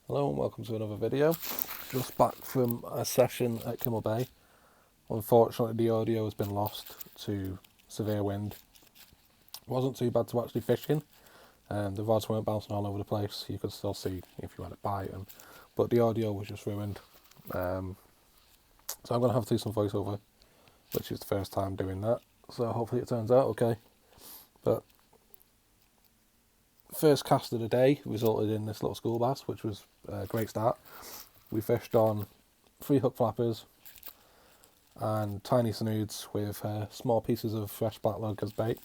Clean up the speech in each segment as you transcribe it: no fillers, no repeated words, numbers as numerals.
Hello and welcome to another video. Just back from a session at Kinmel Bay. Unfortunately the audio has been lost to severe wind. It wasn't too bad to actually fish in. The rods weren't bouncing all over the place. You could still see if you had it biting, but the audio was just ruined. So I'm going to have to do some voiceover, which is the first time doing that. So hopefully it turns out okay. But first cast of the day resulted in this little school bass, which was a great start. We fished on 3 hook flappers and tiny snoods with small pieces of fresh black lug as bait.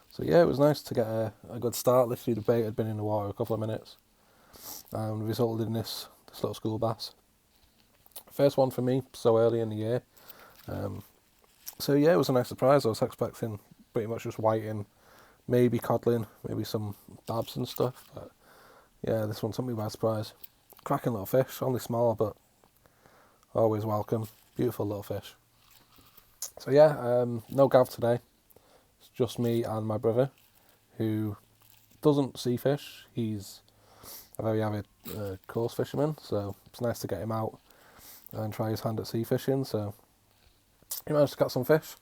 So yeah, it was nice to get a good start. Literally the bait had been in the water a couple of minutes and resulted in this little school bass. First one for me so early in the year. So yeah, it was a nice surprise. I was expecting pretty much just whiting, maybe codling, maybe some dabs and stuff, but yeah, this one took me by surprise. Cracking little fish, only small but always welcome. Beautiful little fish. So yeah, no gav today. It's just me and my brother, who doesn't sea fish. He's a very avid coarse fisherman, so it's nice to get him out and try his hand at sea fishing. So he managed to catch some fish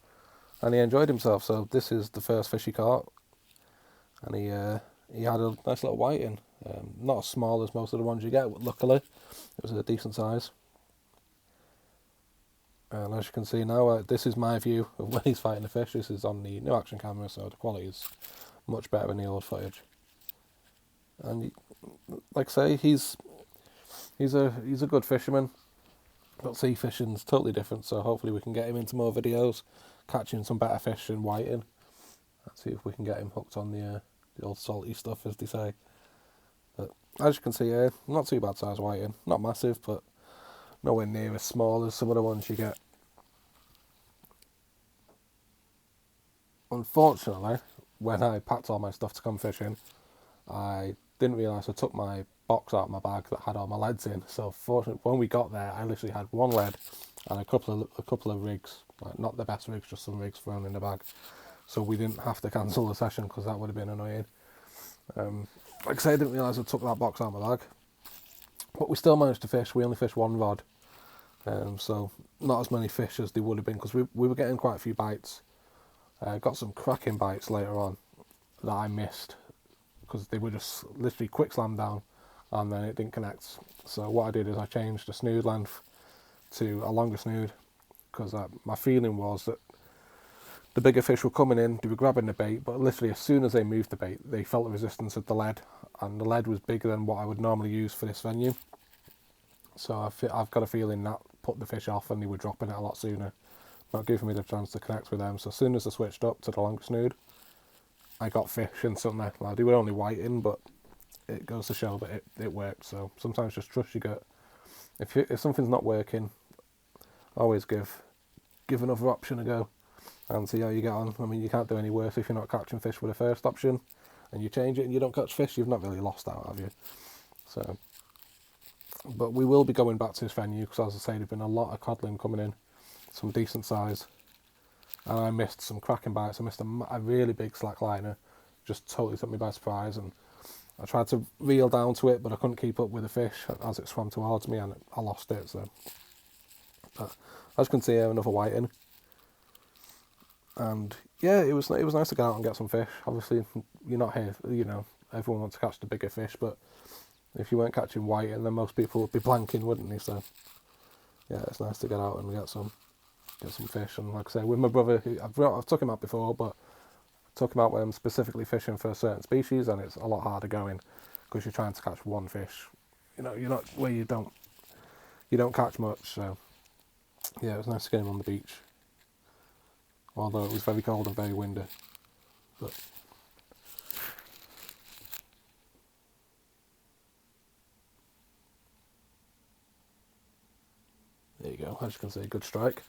and he enjoyed himself. So this is the first fish he caught, and he had a nice little whiting. Not as small as most of the ones you get, but luckily it was a decent size. And as you can see now, this is my view of when he's fighting the fish. This is on the new action camera, so the quality is much better than the old footage. And like I say, he's a good fisherman, but sea fishing's totally different. So hopefully we can get him into more videos, catching some better fish and whiting. Let's see if we can get him hooked on the old salty stuff, as they say. But as you can see here, not too bad size whiting, not massive, but nowhere near as small as some of the ones you get. Unfortunately, when I packed all my stuff to come fishing, I didn't realise I took my box out of my bag that had all my leads in. So fortunately, when we got there, I literally had one lead and a couple of rigs, like not the best rigs, just some rigs thrown in the bag. So we didn't have to cancel the session because that would have been annoying. Like I say, I didn't realise I took that box out of my bag, but we still managed to fish. We only fished one rod, so not as many fish as they would have been, because we were getting quite a few bites. Got some cracking bites later on that I missed because they were just literally quick slam down and then it didn't connect. So what I did is I changed the snood length to a longer snood, because my feeling was that the bigger fish were coming in, they were grabbing the bait, but literally as soon as they moved the bait, they felt the resistance of the lead, and the lead was bigger than what I would normally use for this venue. So I've got a feeling that put the fish off and they were dropping it a lot sooner, not giving me the chance to connect with them. So as soon as I switched up to the longer snood, I got fish instantly. Like, they were only whiting, but it goes to show that it worked. So sometimes just trust your gut. If something's not working, always give another option a go and see how you get on. I mean, you can't do any worse if you're not catching fish with the first option and you change it and you don't catch fish. You've not really lost out, have you? So, but we will be going back to this venue because, as I say, there's been a lot of codling coming in, some decent size, and I missed some cracking bites. I missed a really big slack liner, just totally took me by surprise, and I tried to reel down to it, but I couldn't keep up with the fish as it swam towards me, and I lost it. So, but as you can see here, another whiting. And yeah, it was nice to go out and get some fish. Obviously, you're not here, everyone wants to catch the bigger fish, but if you weren't catching whiting, then most people would be blanking, wouldn't they? So yeah, it's nice to get out and get some fish. And like I say, with my brother, I've took him out before, but took him out when I'm specifically fishing for a certain species, and it's a lot harder going because you're trying to catch one fish. You're not where you don't catch much. So yeah, it was nice to get him on the beach, although it was very cold and very windy. But there you go. As you can see, good strike.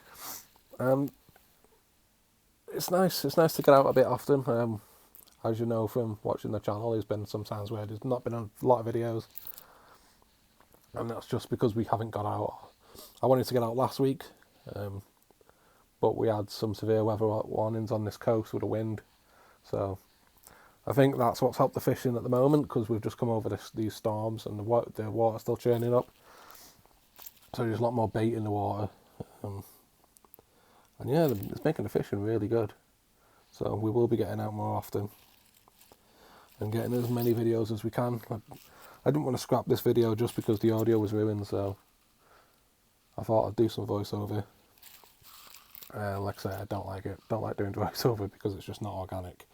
It's nice to get out a bit often. As you know from watching the channel, there's been some times where there's not been a lot of videos, and that's just because we haven't got out. I wanted to get out last week, but we had some severe weather warnings on this coast with the wind, so I think that's what's helped the fishing at the moment, because we've just come over these storms and the water's still churning up. So there's a lot more bait in the water. Um, and yeah, it's making the fishing really good. So we will be getting out more often and getting as many videos as we can. I didn't want to scrap this video just because the audio was ruined, so I thought I'd do some voiceover. Like I say, I don't like it. Don't like doing voiceover because it's just not organic.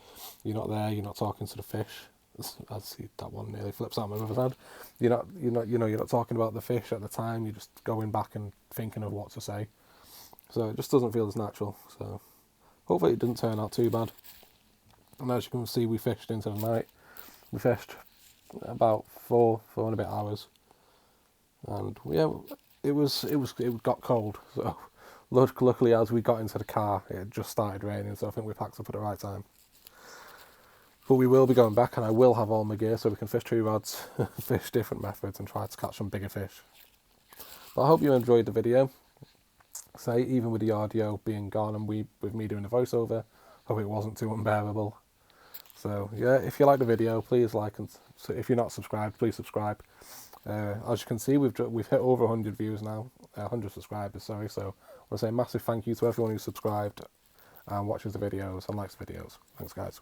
You're not there. You're not talking to the fish. I see that one nearly flips out my other side. You're not talking about the fish at the time. You're just going back and thinking of what to say. So it just doesn't feel as natural. So hopefully it didn't turn out too bad. And as you can see, we fished into the night. We fished about four and a bit hours, and yeah, it got cold. So luckily, as we got into the car, it had just started raining. So I think we packed up at the right time. But we will be going back, and I will have all my gear so we can fish tree rods, fish different methods, and try to catch some bigger fish. But I hope you enjoyed the video. Say, even with the audio being gone and with me doing the voiceover, hope it wasn't too unbearable. So yeah, if you like the video, please like, and if you're not subscribed, please subscribe. As you can see, we've hit over 100 views now, 100 subscribers, sorry. So I want to say a massive thank you to everyone who subscribed and watches the videos and likes the videos. Thanks, guys.